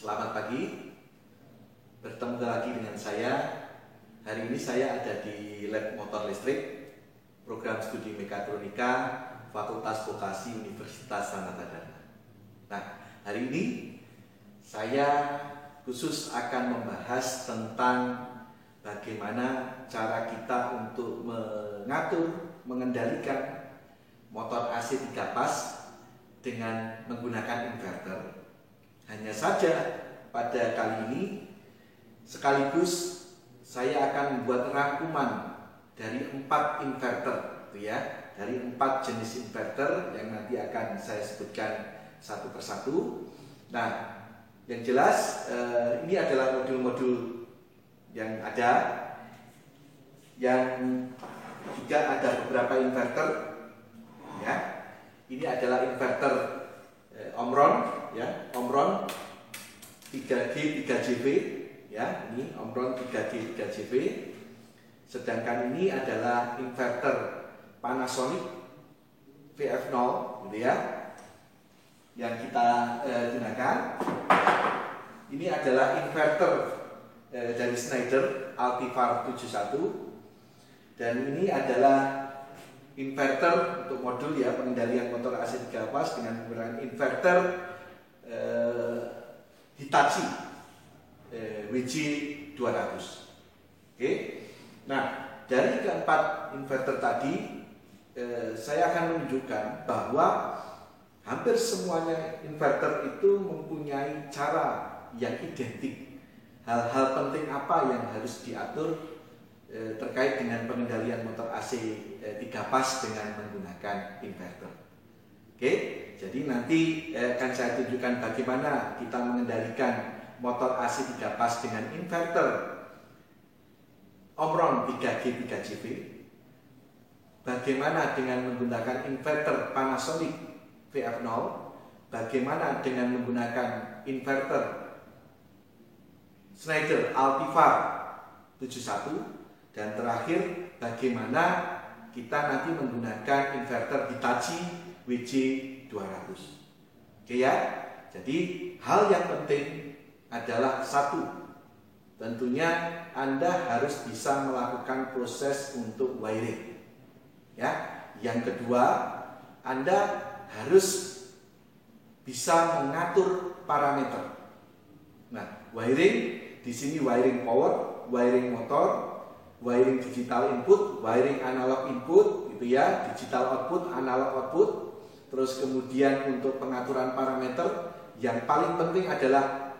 Selamat pagi, bertemu lagi dengan saya. Hari ini saya ada di Lab Motor Listrik, Program Studi Mekatronika, Fakultas Vokasi Universitas Sanata Dharma. Nah, hari ini saya khusus akan membahas tentang bagaimana cara kita untuk mengendalikan motor AC 3 pas dengan menggunakan inverter. Hanya saja pada kali ini sekaligus saya akan membuat rangkuman dari 4 inverter, dari 4 jenis inverter yang nanti akan saya sebutkan satu persatu. Nah, yang jelas ini adalah modul-modul yang ada, yang juga ada beberapa inverter. Ini adalah inverter Omron, Omron 3G 3JV, ini Omron 3G 3JV. Sedangkan ini adalah inverter Panasonic VF0, yang kita gunakan. Ini adalah inverter dari Schneider Altivar 71, dan ini adalah inverter untuk modul pengendalian motor AC 3 pas dengan menggunakan inverter Hitachi WJ200. Nah, dari keempat inverter tadi saya akan menunjukkan bahwa hampir semuanya inverter itu mempunyai cara yang identik. Hal-hal penting apa yang harus diatur terkait dengan pengendalian motor AC 3 pas dengan menggunakan inverter. Jadi nanti akan saya tunjukkan bagaimana kita mengendalikan motor AC 3 pas dengan inverter Omron 3G 3JV. Bagaimana dengan menggunakan inverter Panasonic VF0, bagaimana dengan menggunakan inverter Schneider Altivar 71. Dan terakhir, bagaimana kita nanti menggunakan inverter Hitachi WJ200. Jadi hal yang penting adalah satu, tentunya Anda harus bisa melakukan proses untuk wiring. Yang kedua, Anda harus bisa mengatur parameter. Nah, wiring di sini wiring power, wiring motor, wiring digital input, wiring analog input, digital output, analog output. Terus kemudian untuk pengaturan parameter, yang paling penting adalah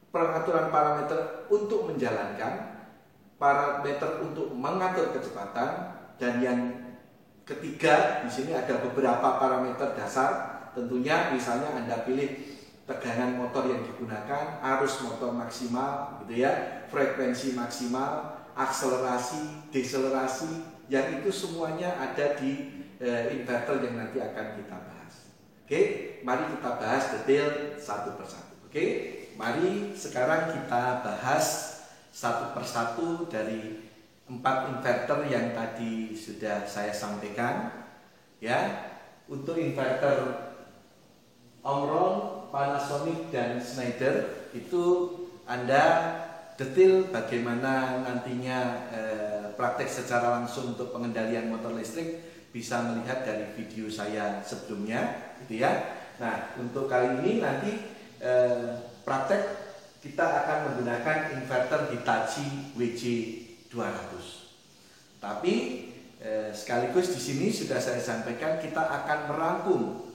pengaturan parameter untuk menjalankan, parameter untuk mengatur kecepatan, dan yang ketiga di sini ada beberapa parameter dasar. Tentunya misalnya Anda pilih tegangan motor yang digunakan, arus motor maksimal, frekuensi maksimal, akselerasi, deselerasi, yang itu semuanya ada di inverter yang nanti akan kita bahas. Mari kita bahas detail satu persatu. Mari sekarang kita bahas satu persatu dari 4 inverter yang tadi sudah saya sampaikan. Untuk inverter Omron, Panasonic, dan Schneider itu Anda detail bagaimana nantinya praktek secara langsung untuk pengendalian motor listrik bisa melihat dari video saya sebelumnya, Nah, untuk kali ini nanti praktek kita akan menggunakan inverter Hitachi WJ200. Tapi sekaligus di sini sudah saya sampaikan kita akan merangkum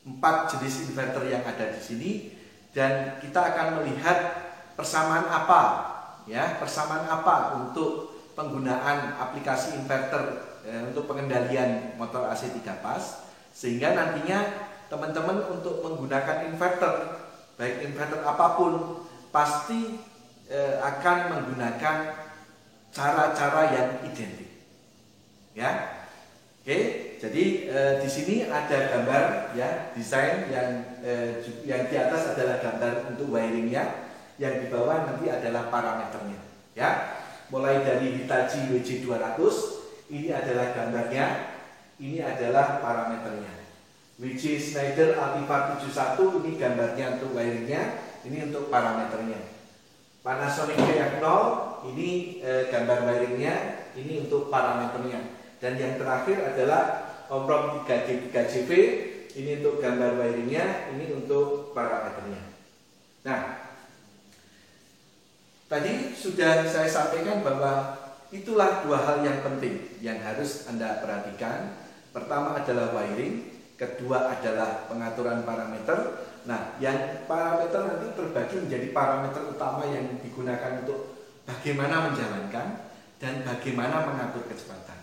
4 jenis inverter yang ada di sini, dan kita akan melihat persamaan apa untuk penggunaan aplikasi inverter untuk pengendalian motor AC 3 pas, sehingga nantinya teman-teman untuk menggunakan inverter, baik inverter apapun, pasti akan menggunakan cara-cara yang identik. Jadi di sini ada gambar desain yang di atas adalah gambar untuk wiringnya. Yang di bawah nanti adalah parameternya. Mulai dari Hitachi WJ200, ini adalah gambarnya, ini adalah parameternya. WJ Schneider Altifar 71, ini gambarnya untuk wiringnya, ini untuk parameternya. Panasonic VF0, ini gambar wiringnya, ini untuk parameternya. Dan yang terakhir adalah Omron 3G 3JV, ini untuk gambar wiringnya, ini untuk parameternya. Nah, tadi sudah saya sampaikan bahwa itulah dua hal yang penting yang harus Anda perhatikan. Pertama adalah wiring, kedua adalah pengaturan parameter. Nah, yang parameter nanti terbagi menjadi parameter utama yang digunakan untuk bagaimana menjalankan dan bagaimana mengatur kecepatan.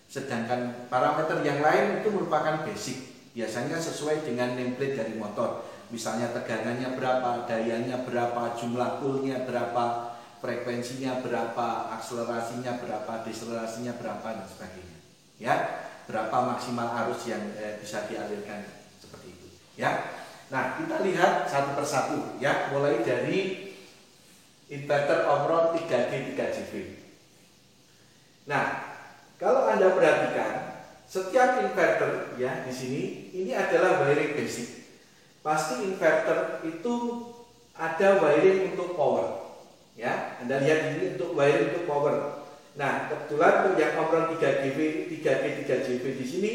Sedangkan parameter yang lain itu merupakan basic, biasanya sesuai dengan nameplate dari motor. Misalnya tegangannya berapa, dayanya berapa, jumlah coolnya berapa, frekuensinya berapa, akselerasinya berapa, deselerasinya berapa, dan sebagainya. Ya, berapa maksimal arus yang bisa dialirkan, seperti itu. Ya, nah kita lihat satu persatu. Ya, mulai dari inverter Omron 3G 3JV. Nah, kalau Anda perhatikan, setiap inverter ya di sini ini adalah wiring basic. Pasti inverter itu ada wiring untuk power. Ya, Anda lihat ini untuk wiring untuk power. Nah, kebetulan untuk yang Omron 3G 3JV di sini,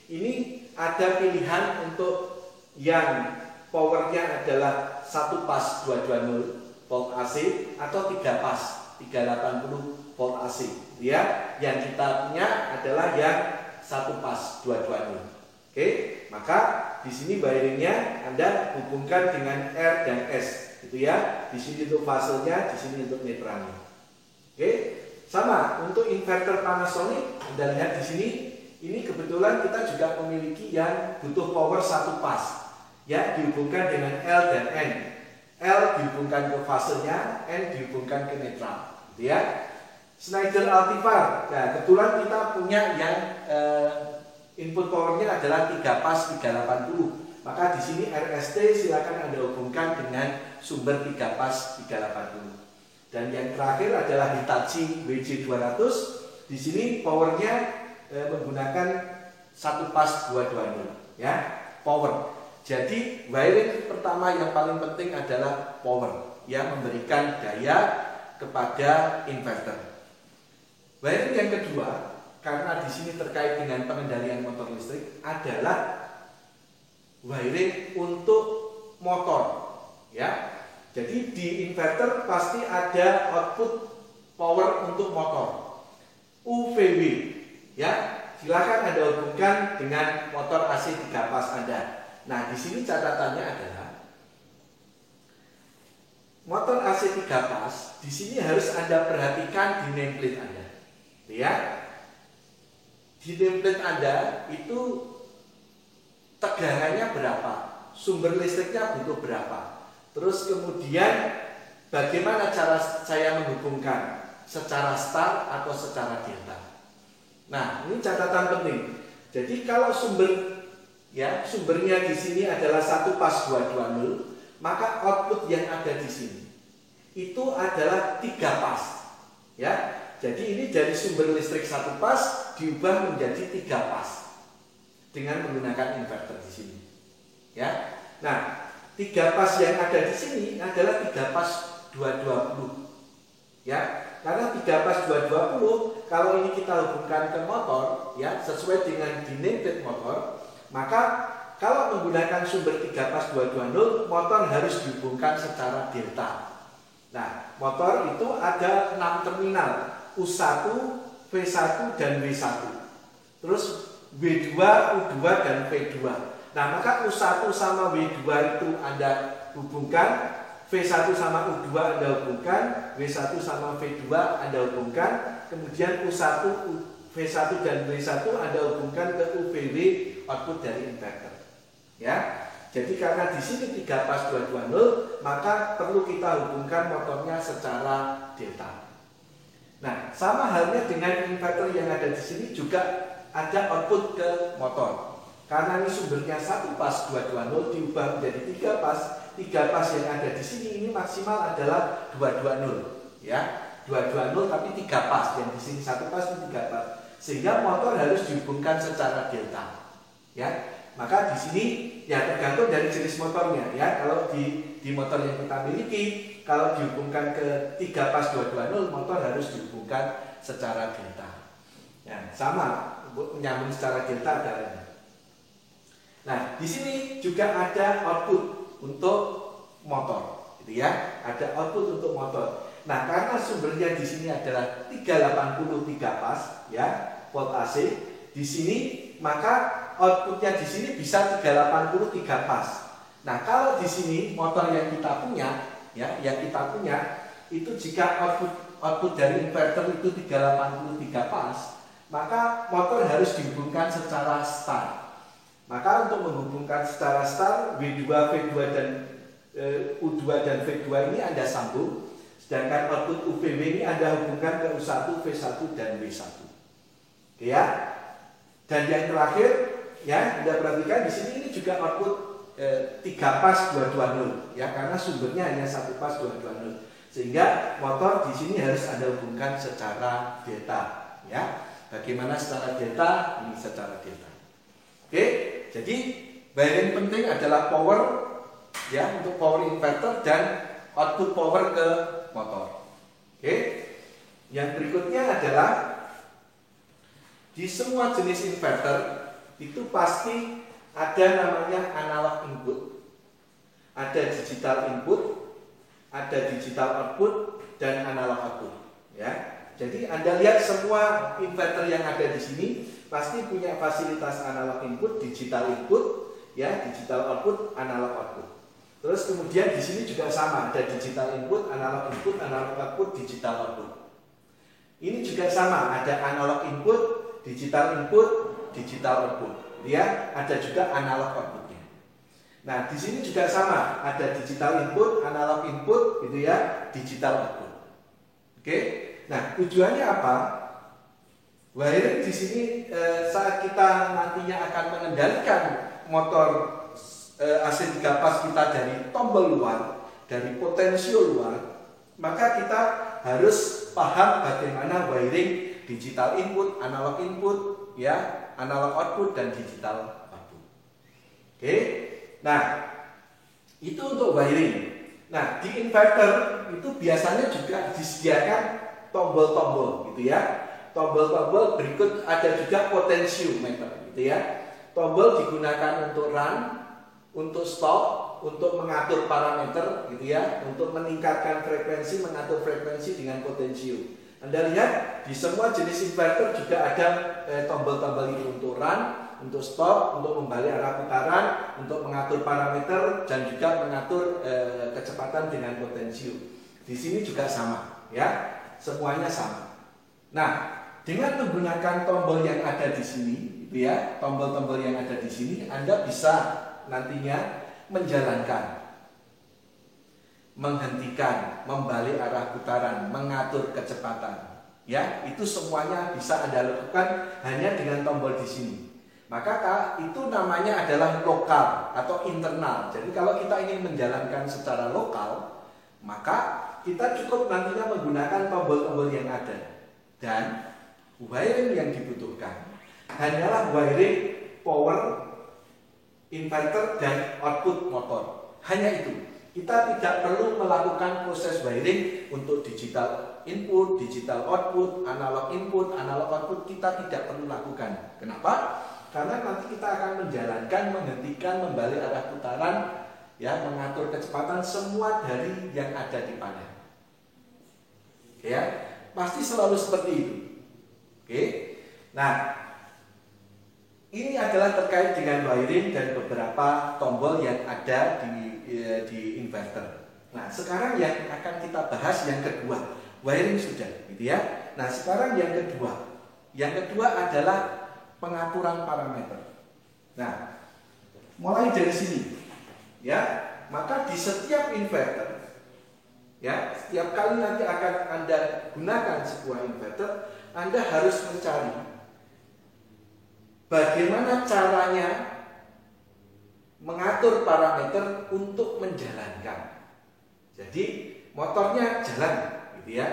ini ada pilihan untuk yang powernya adalah 1 pas 220 volt AC atau 3 pas 380 volt AC. Ya, yang kita punya adalah yang 1 pas 220. Oke, maka di sini wiringnya Anda hubungkan dengan R dan S, gitu ya. Di sini untuk fasenya, di sini untuk netralnya. Oke. Sama untuk inverter Panasonic, Anda lihat di sini, ini kebetulan kita juga memiliki yang butuh power 1 pas, ya, dihubungkan dengan L dan N. L dihubungkan ke fasenya, N dihubungkan ke netral, gitu ya. Schneider Altifar, nah kebetulan kita punya yang input powernya adalah 3 pas 380. Maka di sini RST silakan Anda hubungkan dengan sumber 3 pas 380. Dan yang terakhir adalah Hitachi WJ200. Di sini powernya menggunakan 1 pas 220, ya, power. Jadi wiring pertama yang paling penting adalah power, yang memberikan daya kepada inverter. Wiring yang kedua, karena di sini terkait dengan pengendalian motor listrik, adalah wiring untuk motor, ya. Jadi di inverter pasti ada output power untuk motor, UVW, ya. Silakan Anda hubungkan dengan motor AC 3 pas Anda. Nah, di sini catatannya adalah motor AC 3 pas di sini harus Anda perhatikan di nameplate Anda, ya. Di nameplate Anda itu tegangannya berapa, sumber listriknya butuh berapa. Terus kemudian bagaimana cara saya menghubungkan, secara star atau secara delta. Nah, ini catatan penting. Jadi kalau sumbernya di sini adalah 1 pas 220, maka output yang ada di sini itu adalah 3 pas. Ya. Jadi ini dari sumber listrik 1 pas diubah menjadi 3 pas dengan menggunakan inverter di sini. Ya. Nah, 3 pas yang ada di sini adalah 3 pas 220. Ya, karena 3 pas 220 kalau ini kita hubungkan ke motor, ya, sesuai dengan di nameplate motor, maka kalau menggunakan sumber 3 pas 220, motor harus dihubungkan secara delta. Nah, motor itu ada 6 terminal, U1, V1 dan W1. Terus W2, U2 dan V2. Nah, maka U1 sama W2 itu Anda hubungkan, V1 sama U2 Anda hubungkan, W1 sama V2 Anda hubungkan, kemudian U1, V1 dan W1 Anda hubungkan ke UVW, output dari inverter. Ya. Jadi karena di sini 3 pas 220, maka perlu kita hubungkan motornya secara delta. Nah, sama halnya dengan inverter yang ada di sini juga ada output ke motor. Karena ini sumbernya 1 pas 220 diubah menjadi 3 pas. 3 pas yang ada di sini ini maksimal adalah 220, ya. 220 tapi 3 pas, yang di sini 1 pas itu 3 pas. Sehingga motor harus dihubungkan secara delta. Ya. Maka di sini ya tergantung dari jenis motornya ya. Kalau di motor yang kita miliki, kalau dihubungkan ke 3 pas 220, motor harus dihubungkan secara delta. Ya, sama menyambung secara delta adanya. Nah, di sini juga ada output untuk motor, gitu ya. Ada output untuk motor. Nah, karena sumbernya di sini adalah 383 pas, ya, volt AC. Di sini maka outputnya di sini bisa 383 pas. Nah, kalau di sini motor yang kita punya, ya, itu jika output dari inverter itu 383 pas, maka motor harus dihubungkan secara star. Maka untuk menghubungkan secara star, W2, V2 dan U2 dan V2 ini Anda sambung, sedangkan output UVW ini Anda hubungkan ke U1, V1 dan W1. Oke ya. Dan yang terakhir, ya, Anda perhatikan di sini ini juga output 3 pas 220, ya, karena sumbernya hanya 1 pas 220. Sehingga motor di sini harus Anda hubungkan secara delta, ya. Bagaimana secara delta? Ini secara delta. Oke, jadi wiring penting adalah power, ya, untuk power inverter dan output power ke motor. Oke. Yang berikutnya adalah di semua jenis inverter itu pasti ada namanya analog input. Ada digital input, ada digital output dan analog output, ya. Jadi Anda lihat semua inverter yang ada di sini pasti punya fasilitas analog input, digital input, ya, digital output, analog output. Terus kemudian di sini juga sama, ada digital input, analog output, digital output. Ini juga sama, ada analog input, digital output. Ya, ada juga analog outputnya. Nah, di sini juga sama, ada digital input, analog input, gitu ya, digital output. Oke. Nah, tujuannya apa? Wiring di sini saat kita nantinya akan mengendalikan motor AC 3 pas kita dari tombol luar, dari potensio luar, maka kita harus paham bagaimana wiring digital input, analog input, ya, analog output dan digital output. Oke. Nah, itu untuk wiring. Nah, di inverter itu biasanya juga disediakan tombol-tombol, gitu ya. Tombol-tombol berikut ada juga potentiometer, gitu ya. Tombol digunakan untuk run, untuk stop, untuk mengatur parameter, gitu ya, untuk meningkatkan frekuensi, mengatur frekuensi dengan potensio. Anda lihat di semua jenis inverter juga ada tombol-tombol ini untuk run, untuk stop, untuk membalik arah putaran, untuk mengatur parameter dan juga mengatur kecepatan dengan potensio. Di sini juga sama, ya, semuanya sama. Nah, dengan menggunakan tombol yang ada di sini, gitu ya, tombol-tombol yang ada di sini, Anda bisa nantinya menjalankan, menghentikan, membalik arah putaran, mengatur kecepatan. Ya, itu semuanya bisa Anda lakukan hanya dengan tombol di sini. Maka itu namanya adalah lokal atau internal. Jadi kalau kita ingin menjalankan secara lokal, maka kita cukup nantinya menggunakan tombol-tombol yang ada. Dan wiring yang dibutuhkan hanyalah wiring power inverter dan output motor. Hanya itu. Kita tidak perlu melakukan proses wiring untuk digital input, digital output, analog input, analog output. Kita tidak perlu lakukan. Kenapa? Karena nanti kita akan menjalankan, menghentikan, membalik arah putaran, ya, mengatur kecepatan semua dari yang ada di panel. Ya, pasti selalu seperti itu. Oke. Nah, ini adalah terkait dengan wiring dan beberapa tombol yang ada di inverter. Nah, sekarang yang akan kita bahas yang kedua. Wiring sudah, gitu ya. Nah, sekarang yang kedua. Yang kedua adalah pengaturan parameter. Nah, mulai dari sini, ya, maka di setiap inverter, ya, setiap kali nanti akan Anda gunakan sebuah inverter, Anda harus mencari bagaimana caranya mengatur parameter untuk menjalankan. Jadi motornya jalan, gitu ya.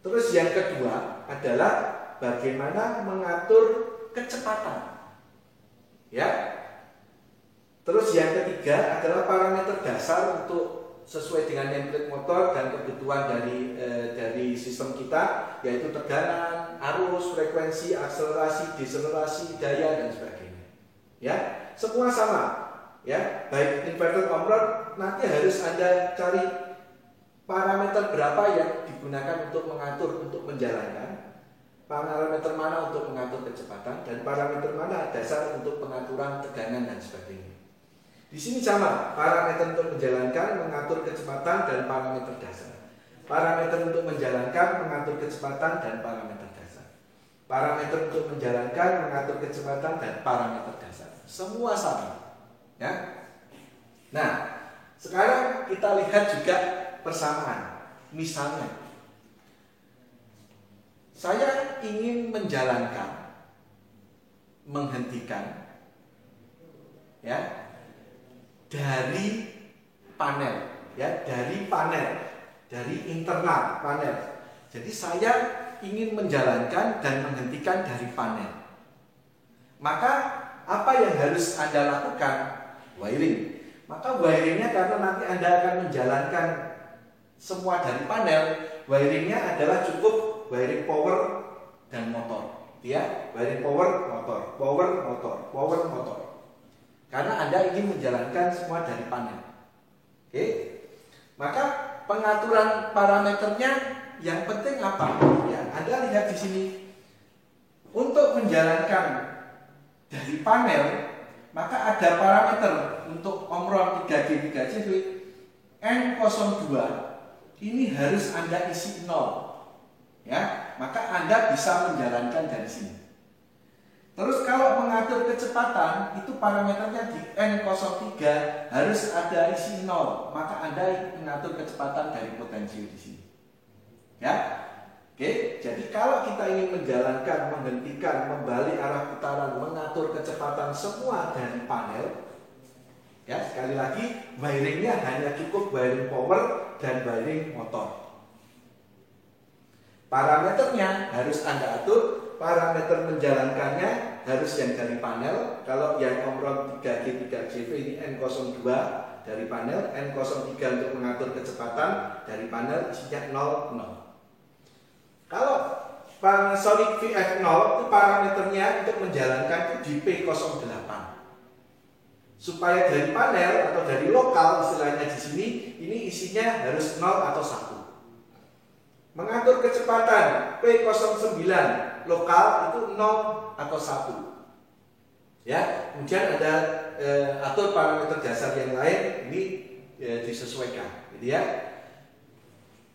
Terus yang kedua adalah bagaimana mengatur kecepatan. Ya. Terus yang ketiga adalah parameter dasar untuk sesuai dengan nameplate motor dan kebutuhan dari sistem kita, yaitu tegangan, arus, frekuensi, akselerasi, deselerasi, daya dan sebagainya. Ya, semua sama. Ya, baik inverter on-road nanti harus Anda cari parameter berapa yang digunakan untuk mengatur untuk menjalankan, parameter mana untuk mengatur kecepatan, dan parameter mana dasar untuk pengaturan tegangan dan sebagainya. Di sini sama, parameter untuk menjalankan, mengatur kecepatan, dan parameter dasar. Parameter untuk menjalankan, mengatur kecepatan, dan parameter dasar. Parameter untuk menjalankan, mengatur kecepatan, dan parameter dasar. Semua sama. Ya. Nah, sekarang kita lihat juga persamaan. Misalnya, saya ingin menjalankan, menghentikan, ya, dari panel, ya, dari internal panel. Jadi saya ingin menjalankan dan menghentikan dari panel. Maka apa yang harus Anda lakukan? Wiring. Maka wiringnya, karena nanti Anda akan menjalankan semua dari panel, wiringnya adalah cukup wiring power dan motor. Ya, wiring power, motor, power, motor, power, motor. Karena Anda ingin menjalankan semua dari panel. Oke. Maka pengaturan parameternya yang penting apa? Ya, Anda lihat di sini. Untuk menjalankan dari panel, maka ada parameter untuk omron 3G 3CV N02 ini harus Anda isi 0. Ya, maka Anda bisa menjalankan dari sini. Terus kalau mengatur kecepatan, itu parameternya di N03 harus ada isi 0. Maka Anda mengatur kecepatan dari potensial di sini. Ya. Oke, jadi kalau kita ingin menjalankan, menghentikan, membalik arah putaran, mengatur kecepatan semua dari panel, ya, sekali lagi wiringnya hanya cukup wiring power dan wiring motor. Parameternya harus Anda atur. Parameter menjalankannya harus yang dari panel. Kalau yang omron 3G 3CV ini N02 dari panel, N03 untuk mengatur kecepatan dari panel, isinya 00. Kalau Panasonic VF0 itu parameternya untuk menjalankan itu di P08. Supaya dari panel atau dari lokal istilahnya di sini, ini isinya harus 0 atau 1. Mengatur kecepatan P09 lokal itu 0 atau 1. Ya, kemudian ada atur parameter dasar yang lain, ini disesuaikan, gitu ya.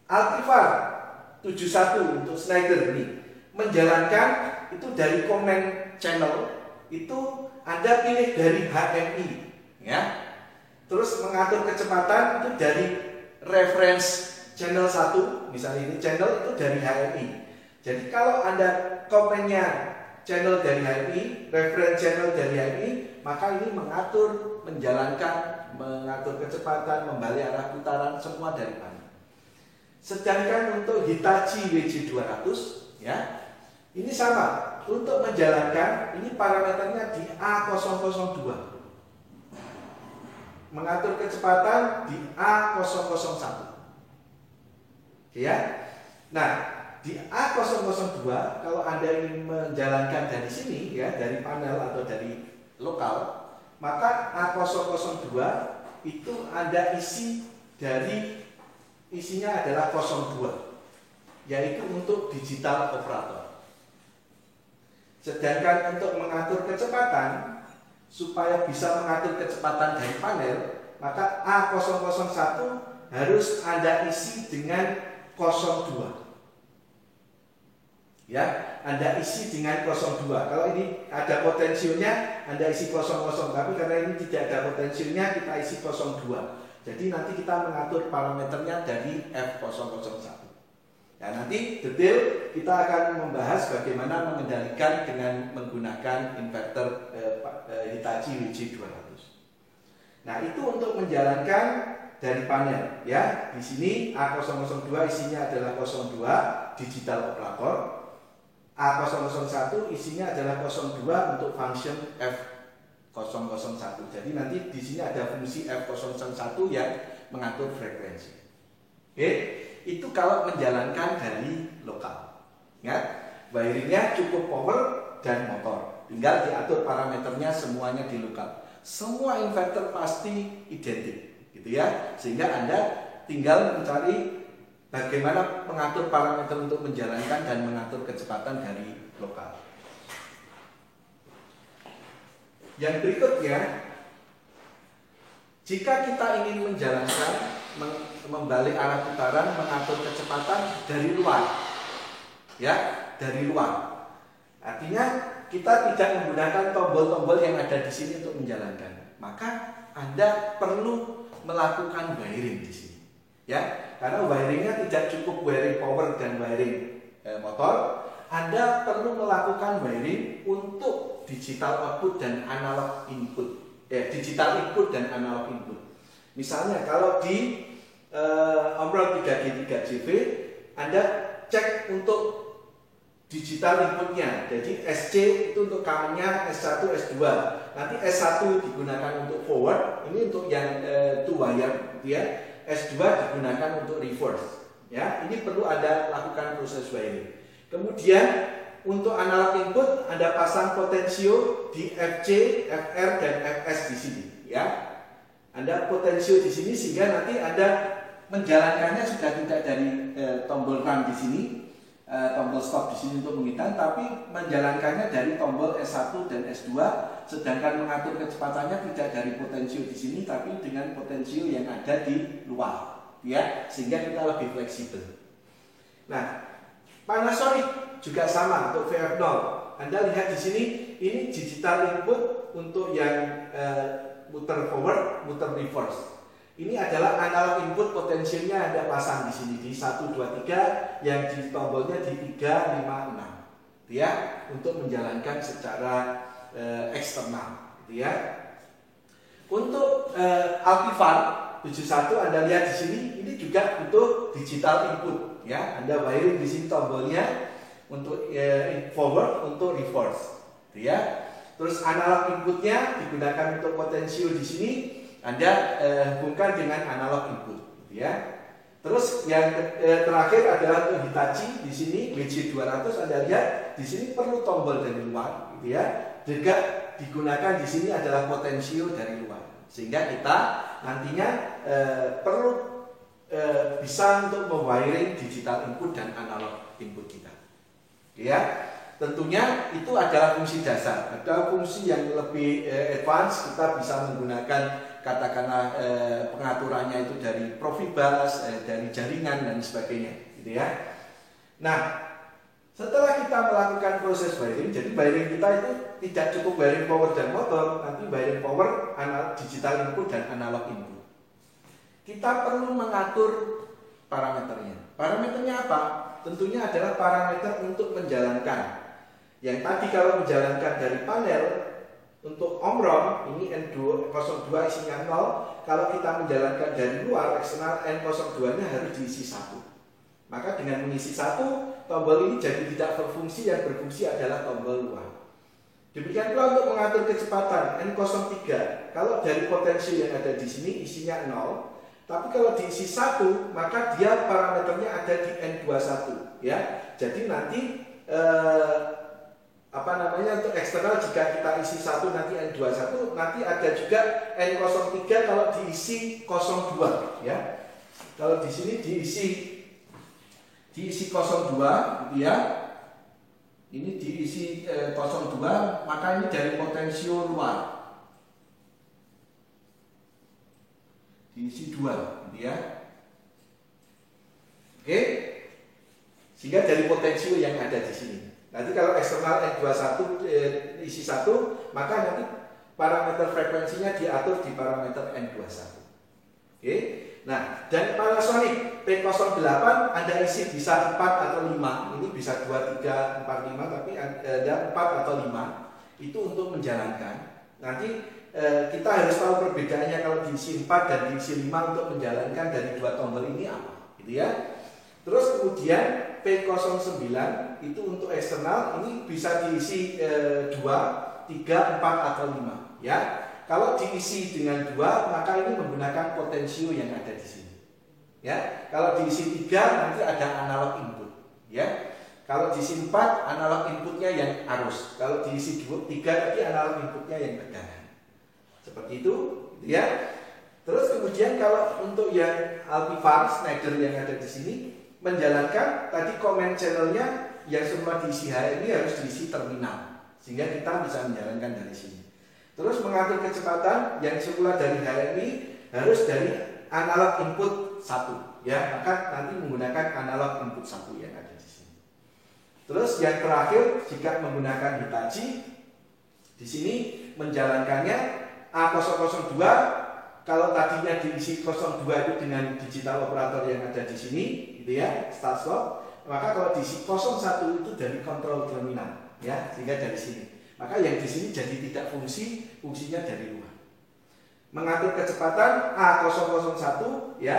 Altivar 71 untuk Schneider ini menjalankan itu dari command channel, itu Anda pilih dari HMI, ya. Terus mengatur kecepatan itu dari reference channel 1, misalnya ini channel itu dari HMI. Jadi kalau Anda komennya channel dari HMI, reference channel dari HMI, maka ini mengatur, menjalankan, mengatur kecepatan, membalik arah putaran semua dari panel. Sedangkan untuk Hitachi WJ200, ya, ini sama. Untuk menjalankan, ini parameternya di A002. Mengatur kecepatan di A001. Ya. Nah, di A002 kalau Anda ingin menjalankan dari sini, ya, dari panel atau dari lokal, maka A002 itu Anda isi dari isinya adalah 02, yaitu untuk digital operator. Sedangkan untuk mengatur kecepatan, supaya bisa mengatur kecepatan dari panel, maka A001 harus Anda isi dengan 02. Ya, Anda isi dengan 02. Kalau ini ada potensialnya, Anda isi 00. Tapi karena ini tidak ada potensialnya, kita isi 02. Jadi nanti kita mengatur parameternya dari F001. Ya, nanti detail kita akan membahas bagaimana mengendalikan dengan menggunakan inverter Hitachi WJ200. Nah, itu untuk menjalankan dari panel, ya. Di sini A002 isinya adalah 02 digital operator. A001 isinya adalah 02 untuk function F F001. Jadi nanti di sini ada fungsi F001 yang mengatur frekuensi. Oke, itu kalau menjalankan dari lokal. Ingat, wiringnya cukup power dan motor. Tinggal diatur parameternya semuanya di lokal. Semua inverter pasti identik, gitu ya. Sehingga Anda tinggal mencari bagaimana mengatur parameter untuk menjalankan dan mengatur kecepatan dari lokal. Yang berikutnya, jika kita ingin menjalankan, membalik arah putaran, mengatur kecepatan dari luar, ya, dari luar. Artinya kita tidak menggunakan tombol-tombol yang ada di sini untuk menjalankan. Maka Anda perlu melakukan wiring di sini, ya, karena wiringnya tidak cukup wiring power dan wiring motor. Anda perlu melakukan wiring untuk digital output dan analog input, digital input dan analog input. Misalnya kalau di Omron 3G 3JV, Anda cek untuk digital inputnya. Jadi SC itu untuk kawannya S1, S2. Nanti S1 digunakan untuk forward, ini untuk yang two wire, ya. S2 digunakan untuk reverse. Ya, ini perlu Anda lakukan proses wiring. Kemudian untuk analog input Anda pasang potensio di FC, FR dan FS di sini, ya. Anda potensio di sini sehingga nanti Anda menjalankannya sudah tidak dari tombol run di sini, tombol stop di sini untuk menghitung, tapi menjalankannya dari tombol S1 dan S2, sedangkan mengatur kecepatannya tidak dari potensio di sini, tapi dengan potensio yang ada di luar, ya, sehingga kita lebih fleksibel. Nah, Panasonic juga sama untuk VF0. Anda lihat di sini, ini digital input untuk yang muter forward, muter reverse. Ini adalah analog input, potensialnya Anda pasang di sini di 1, 2, 3, yang di tombolnya di 3, 5, 6, ya, untuk menjalankan secara eksternal, gitu ya. Untuk Altivar 71 Anda lihat di sini, ini juga butuh digital input, ya. Anda wiring di sini tombolnya untuk forward, untuk reverse, gitu ya. Terus analog inputnya digunakan untuk potensio di sini, Anda hubungkan dengan analog input, gitu ya. Terus yang terakhir adalah untuk Hitachi di sini WJ200, Anda lihat di sini perlu tombol dari luar, gitu ya. Juga digunakan di sini adalah potensio dari luar, sehingga kita nantinya perlu bisa untuk mewiring digital input dan analog input kita, ya. Tentunya itu adalah fungsi dasar. Ada fungsi yang lebih advance, kita bisa menggunakan katakanlah pengaturannya itu dari Profibus, dari jaringan dan sebagainya, gitu ya. Nah, setelah kita melakukan proses wiring, jadi wiring kita itu tidak cukup wiring power dan motor, nanti wiring power, digital input dan analog input. Kita perlu mengatur parameternya. Parameternya apa? Tentunya adalah parameter untuk menjalankan. Yang tadi kalau menjalankan dari panel untuk Omron ini N02 isinya 0. Kalau kita menjalankan dari luar eksternal N02 nya harus diisi 1. Maka dengan mengisi 1, tombol ini jadi tidak berfungsi, yang berfungsi adalah tombol luar. Demikian pula untuk mengatur kecepatan N03. Kalau dari potensi yang ada di sini isinya 0, tapi kalau diisi 1, maka dia parameternya ada di N21, ya. Jadi nanti untuk eksternal jika kita isi 1 nanti N21, nanti ada juga N03 kalau diisi 02, ya. Kalau di sini diisi 02, gitu ya. Ini diisi 02, maka ini dari potensio luar. Diisi 2, gitu ya. Oke. Sehingga dari potensio yang ada di sini. Nanti kalau eksternal N21 isi 1, maka nanti parameter frekuensinya diatur di parameter N21. Oke. Nah, dan Panasonic P08 Anda isi bisa 4 atau 5. Ini bisa 2, 3, 4, 5, tapi ada 4 atau 5. Itu untuk menjalankan. Nanti kita harus tahu perbedaannya kalau diisi 4 dan diisi 5 untuk menjalankan dari dua tombol ini apa, gitu ya. Terus kemudian P09 itu untuk eksternal, ini bisa diisi 2, 3, 4 atau 5. ya. Kalau diisi dengan 2, maka ini menggunakan potensio yang ada di sini. Ya, kalau diisi 3 nanti ada analog input, ya. Kalau diisi 4 analog inputnya yang arus. Kalau diisi 3 tadi analog inputnya yang tegangan. Seperti itu, ya. Terus kemudian kalau untuk yang Alpivar Schneider yang ada di sini menjalankan tadi command channelnya yang semua diisi HMI harus diisi terminal, sehingga kita bisa menjalankan dari sini. Terus mengatur kecepatan yang semula dari HMI harus dari analog input 1, ya, maka nanti menggunakan analog input 1 yang ada di sini. Terus yang terakhir jika menggunakan Hitachi di sini menjalankannya A002, kalau tadinya diisi 02 itu dengan digital operator yang ada di sini, gitu ya, start stop, maka kalau diisi 01 itu dari kontrol terminal, ya, sehingga dari sini. Maka yang di sini jadi tidak fungsinya dari luar. Mengatur kecepatan A001, ya.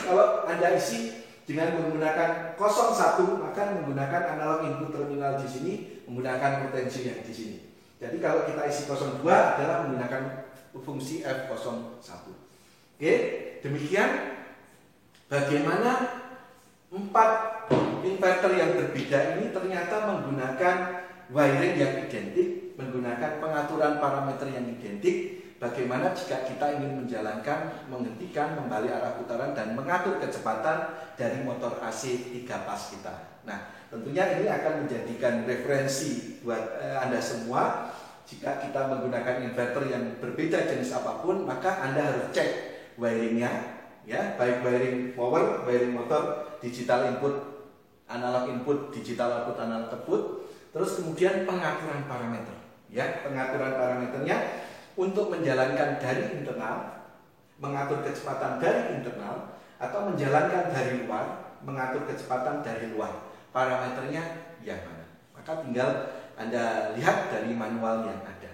Kalau Anda isi dengan menggunakan 01, maka menggunakan analog input terminal di sini, menggunakan potensi yang di sini. Jadi kalau kita isi 02 adalah menggunakan fungsi F01. Oke, demikian bagaimana 4 inverter yang berbeda ini ternyata menggunakan wiring yang identik, menggunakan pengaturan parameter yang identik. Bagaimana jika kita ingin menjalankan, menghentikan, membalik arah putaran dan mengatur kecepatan dari motor AC 3 pas kita. Nah, tentunya ini akan menjadikan referensi buat Anda semua. Jika kita menggunakan inverter yang berbeda jenis apapun, maka Anda harus cek wiringnya, ya, baik wiring power, wiring motor, digital input, analog input, digital output, analog output. Terus kemudian pengaturan parameter, ya, pengaturan parameternya untuk menjalankan dari internal, mengatur kecepatan dari internal, atau menjalankan dari luar, mengatur kecepatan dari luar. Parameternya yang mana? Maka tinggal Anda lihat dari manual yang ada.